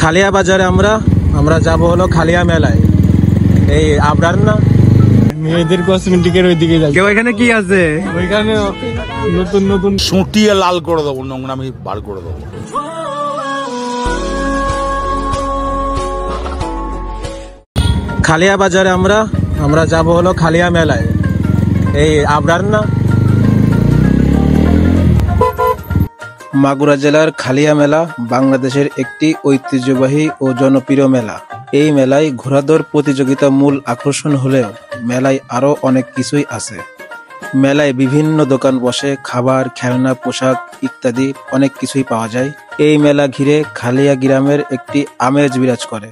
খালিয়া বাজারে আমরা যাব হলো খালিয়া মেলায়। এই আবরার না মেয়েদের কসমেটিকের ওইদিকে যাই। কেউ এখানে কি আছে? ওইখানে নতুন নতুন সুটিয়ে লাল করে দেবো, নোংরামি বার করে দেবো। খালিয়া বাজারে আমরা যাব হলো খালিয়া মেলায়। এই আবরার না মাগুরা জেলার খালিয়া মেলা বাংলাদেশের একটি ঐতিহ্যবাহী ও জনপ্রিয় মেলা। এই মেলায় ঘোড়াদৌড় প্রতিযোগিতা মূল আকর্ষণ হলেও মেলায় আরো অনেক কিছুই আছে। মেলায় বিভিন্ন দোকান বসে, খাবার, খেলনা, পোশাক ইত্যাদি অনেক কিছুই পাওয়া যায়। এই মেলা ঘিরে খালিয়া গ্রামের একটি আমেজ বিরাজ করে।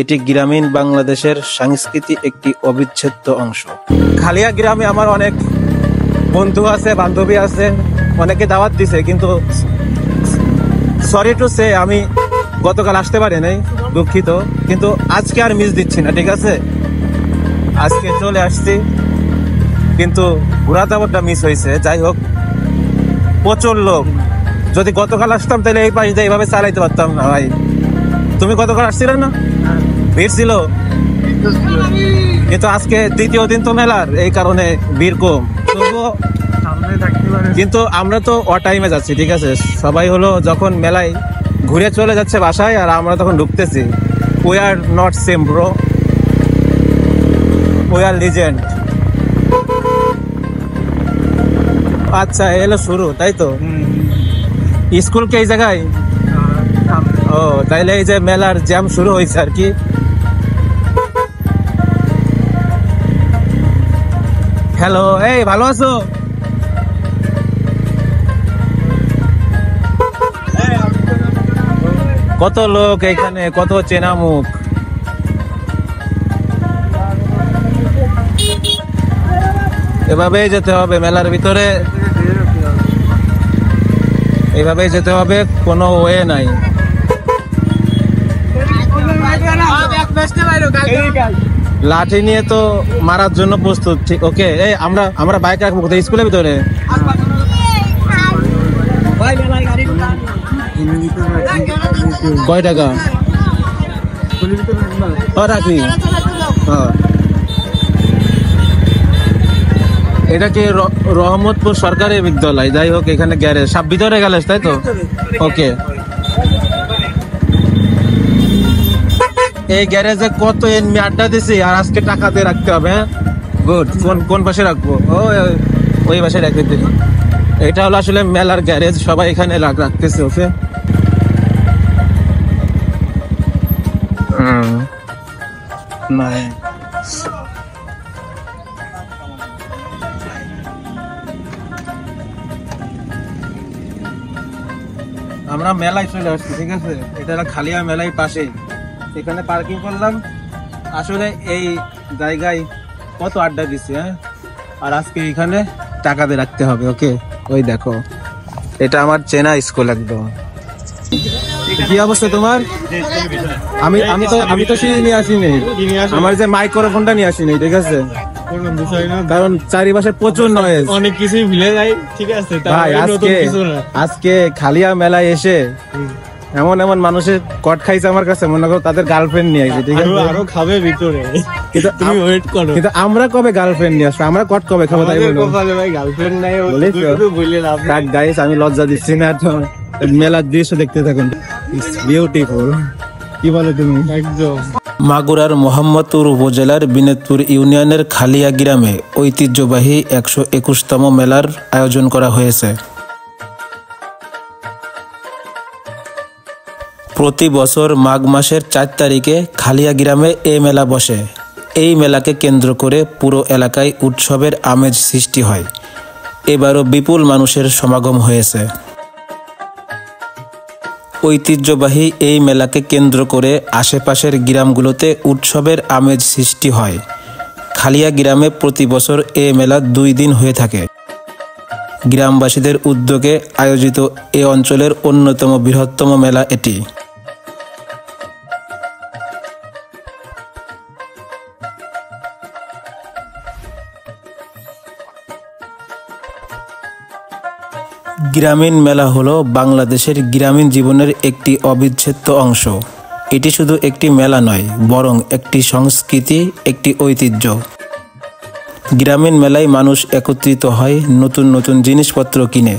এটি গ্রামীণ বাংলাদেশের সাংস্কৃতিক একটি অবিচ্ছেদ্য অংশ। খালিয়া গ্রামে আমার অনেক বন্ধু আছে, বান্ধবী আছে, অনেকে দাওয়াত দিছে, কিন্তু সরি টু সে আমি গতকাল আসতে পারি নাই, দুঃখিত। কিন্তু আজকে আর মিস দিচ্ছি না, ঠিক আছে? আজকে চলে আসছি, কিন্তু ঘোরা দাওয়াতটা মিস হয়েছে। যাই হোক, প্রচুর লোক। যদি গতকাল আসতাম তাহলে এই পাশ দিয়ে এইভাবে চালাইতে পারতাম না ভাই। তুমি গতকাল আসছিলে না? ভিড় ছিল, কিন্তু আজকে দ্বিতীয় দিন তো মেলার, এই কারণে ভিড় কম। তবুও কিন্তু আমরা তো অ টাইমে যাচ্ছি, ঠিক আছে? সবাই হলো যখন মেলায় ঘুরে চলে যাচ্ছে বাসায়, আর আমরা তখন ঢুকতেছি। We are not same bro, we are legend. আচ্ছা, এলো শুরু, তাই তো? স্কুল কি এই জায়গায়? ও, তাইলে এই যে মেলার জ্যাম শুরু হয়েছে আর কি। হ্যালো, এই ভালো আছো? কত লোক এখানে, কত চেনা মুখ। এভাবেই যেতে হবে মেলার ভিতরে, এভাবেই যেতে হবে, কোনো ওয়ে নাই। লাঠি নিয়ে তো মারার জন্য প্রস্তুত, ঠিক? ওকে, এই আমরা বাইক রাখবো কোথায়? স্কুলের ভিতরে? কয় টাকা রাখি? এটা কি রহমতপুর সরকারি বিদ্যালয়? যাই হোক, এখানে গ্যারেজ, সব ভিতরে গ্যারেজ, তাই তো? ওকে, এই গ্যারেজে কত এমনি আড্ডা দিছি, আর আজকে টাকা দিয়ে রাখতে হবে। হ্যাঁ, গুড। কোন পাশে রাখবো? ওই পাশে রেখে দিই। এটা হলো আসলে মেলার গ্যারেজ, সবাই এখানে রাখতেছে। ওকে, আমরা মেলায় চলে আসছি, ঠিক আছে? এটা খালিয়া মেলায় পাশে, এখানে পার্কিং করলাম। আসলে এই জায়গায় কত আড্ডা দিচ্ছে, হ্যাঁ, আর আজকে এখানে টাকা দিয়ে রাখতে হবে। ওকে, ওই দেখো, এটা আমার চেনা স্কুল একদম। কি অবস্থা তোমার? আমি তো সিঁড়ি নিয়ে আসিনি, আমার যে মাইক্রোফোনটা নিয়ে আসিনি, ঠিক আছে? কারণ চারিপাশে প্রচুর নয়েজ, অনেক কিছুই ভুলে যাই, ঠিক আছে ভাই? আজকে খালিয়া মেলায় এসে এমন এমন মানুষের কট খাইছে আমার কাছে, মনে করো তাদের গার্লফ্রেন্ড নিয়ে আসছে, ঠিক আছে? আরো খাবে ভিতরে, কিন্তু তুমি ওয়েট করো। কিন্তু আমরা কবে গার্লফ্রেন্ড নিয়ে আসবো? আমরা কট কবে খাবো? তাই বলো ভাই, গার্লফ্রেন্ড নাই গাইস, আমি লজ্জা দিচ্ছি না। মেলার দৃশ্য দেখতে থাকুন, বিউটিফুল। কি বলো তুমি? একদম। মাগুরার মোহাম্মদপুর উপজেলার বিনোদপুর ইউনিয়নের খালিয়া গ্রামে ঐতিহ্যবাহী 121তম মেলার আয়োজন করা হয়েছে। প্রতি বছর মাঘ মাসের 4 তারিখে খালিয়া গ্রামে এই মেলা বসে। এই মেলাকে কেন্দ্র করে পুরো এলাকায় উৎসবের আমেজ সৃষ্টি হয়। এবারও বিপুল মানুষের সমাগম হয়েছে। ঐতিহ্যবাহী এই মেলাকে কেন্দ্র করে আশেপাশের গ্রামগুলোতে উৎসবের আমেজ সৃষ্টি হয়। খালিয়া গ্রামে প্রতি বছর এই মেলা 2 দিন হয়ে থাকে। গ্রামবাসীদের উদ্যোগে আয়োজিত এ অঞ্চলের অন্যতম বৃহত্তম মেলা এটি। গ্রামীণ মেলা হলো বাংলাদেশের গ্রামীণ জীবনের একটি অবিচ্ছেদ্য অংশ। এটি শুধু একটি মেলা নয়, বরং একটি সংস্কৃতি, একটি ঐতিহ্য। গ্রামীণ মেলায় মানুষ একত্রিত হয়, নতুন নতুন জিনিসপত্র কিনে,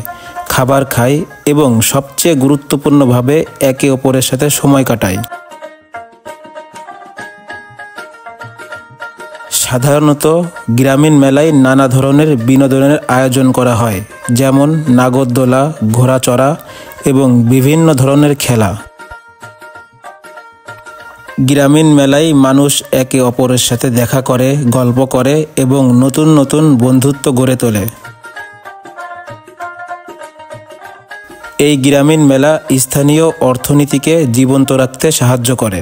খাবার খায় এবং সবচেয়ে গুরুত্বপূর্ণভাবে একে অপরের সাথে সময় কাটায়। সাধারণত গ্রামীণ মেলায় নানা ধরনের বিনোদনের আয়োজন করা হয়, যেমন নাগরদোলা, ঘোড়াচড়া এবং বিভিন্ন ধরনের খেলা। গ্রামীণ মেলায় মানুষ একে অপরের সাথে দেখা করে, গল্প করে এবং নতুন নতুন বন্ধুত্ব গড়ে তোলে। এই গ্রামীণ মেলা স্থানীয় অর্থনীতিকে জীবন্ত রাখতে সাহায্য করে।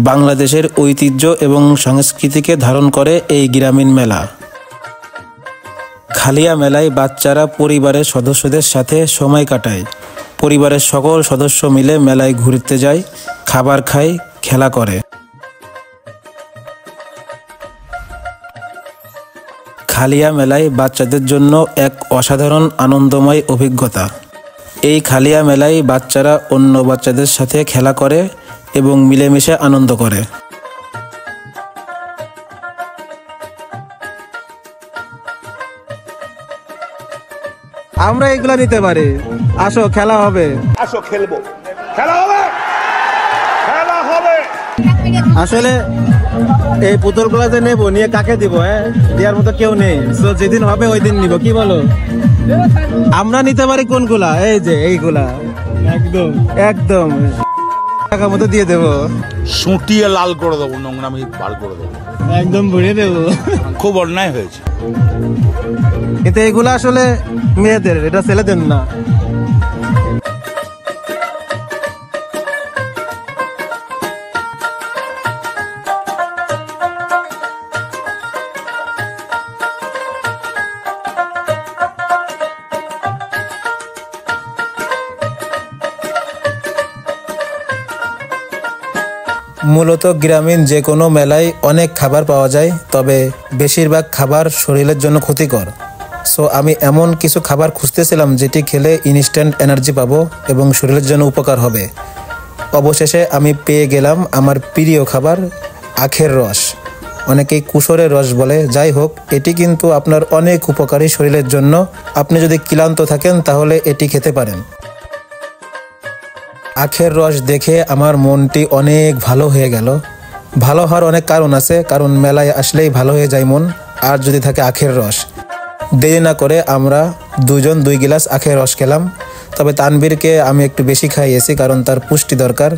বাংলাদেশের ঐতিহ্য এবং সংস্কৃতিকে ধারণ করে এই গ্রামীণ মেলা। খালিয়া মেলায় বাচ্চারা পরিবারের সদস্যদের সাথে সময় কাটায়। পরিবারের সকল সদস্য মিলে মেলায় ঘুরতে যায়, খাবার খায়, খেলা করে। খালিয়া মেলায় বাচ্চাদের জন্য এক অসাধারণ আনন্দময় অভিজ্ঞতা। এই খালিয়া মেলায় বাচ্চারা অন্য বাচ্চাদের সাথে খেলা করে এবং মিলেমিশে আনন্দ করে। আমরা এগুলা নিতে পারি, আসো খেলা হবে। আসো খেলবো, খেলা হবে, খেলা হবে। আসলে এই পুতুলগুলা যে নেবো, নিয়ে কাকে দিব? দেওয়ার মতো কেউ নেই, তো যেদিন হবে ওই দিন নিব, কি বলো? আমরা নিতে পারি কোনগুলা? এই যে এইগুলা, একদম একদম টাকার মতো দিয়ে দেবো, সুটিয়ে লাল করে দেবো, নোংরামি বার করে দেবো, একদম ভরিয়ে দেবো। খুব অন্যায় হয়েছে। কিন্তু এইগুলা আসলে মেয়েদের, এটা ছেলেদের না। মূলত গ্রামীণ যে কোনো মেলায় অনেক খাবার পাওয়া যায়, তবে বেশিরভাগ খাবার শরীরের জন্য ক্ষতিকর। সো আমি এমন কিছু খাবার খুঁজতেছিলাম যেটি খেলে ইনস্ট্যান্ট এনার্জি পাবো এবং শরীরের জন্য উপকার হবে। অবশেষে আমি পেয়ে গেলাম আমার প্রিয় খাবার, আখের রস। অনেকেই কুশরের রস বলে। যাই হোক, এটি কিন্তু আপনার অনেক উপকারী শরীরের জন্য। আপনি যদি ক্লান্ত থাকেন তাহলে এটি খেতে পারেন। আখের রস দেখে আমার মনটি অনেক ভালো হয়ে গেল। ভালো হওয়ার অনেক কারণ আছে, কারণ মেলায় আসলেই ভালো হয়ে যায় মন, আর যদি থাকে আখের রস। দেরি না করে আমরা দুজন 2 গিলাস আখের রস খেলাম। তবে তানবীরকে আমি একটু বেশি খাইয়েছি, কারণ তার পুষ্টি দরকার।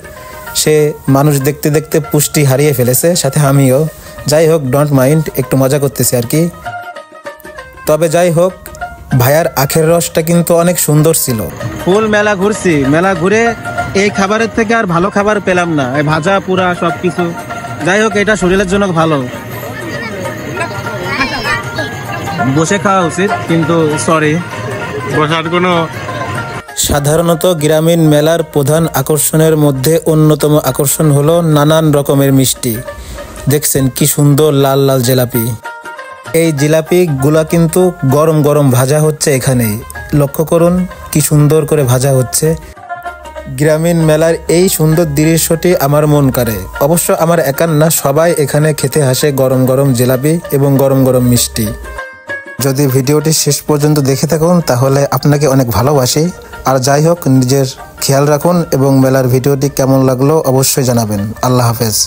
সে মানুষ দেখতে দেখতে পুষ্টি হারিয়ে ফেলেছে, সাথে আমিও। যাই হোক, ডোন্ট মাইন্ড, একটু মজা করতেছি আর কি। তবে যাই হোক, ভাইয়ার আখের রসটা কিন্তু অনেক সুন্দর ছিল। ফুল মেলা ঘুরছি, মেলা ঘুরে এই খাবারের থেকে আর ভালো খাবার পেলাম না, এই ভাজা পুরা সবকিছু। যাই হোক, এটা শরীরের জন্য ভালো। বসে খাওয়া উচিত, কিন্তু সরি, বসার কোনো। সাধারণত গ্রামীণ মেলার প্রধান আকর্ষণের মধ্যে অন্যতম আকর্ষণ হলো নানান রকমের মিষ্টি। দেখছেন কি সুন্দর লাল লাল জিলাপি। এই জিলাপিগুলা কিন্তু গরম গরম ভাজা হচ্ছে এখানেই। লক্ষ্য করুন কি সুন্দর করে ভাজা হচ্ছে। গ্রামীণ মেলার এই সুন্দর দৃশ্যটি আমার মন কাড়ে। অবশ্য আমার একার না, সবাই এখানে খেতে আসে গরম গরম জিলাপি এবং গরম গরম মিষ্টি। যদি ভিডিওটি শেষ পর্যন্ত দেখে থাকুন তাহলে আপনাকে অনেক ভালোবাসি। আর যাই হোক, নিজের খেয়াল রাখুন এবং মেলার ভিডিওটি কেমন লাগলো অবশ্যই জানাবেন। আল্লাহ হাফেজ।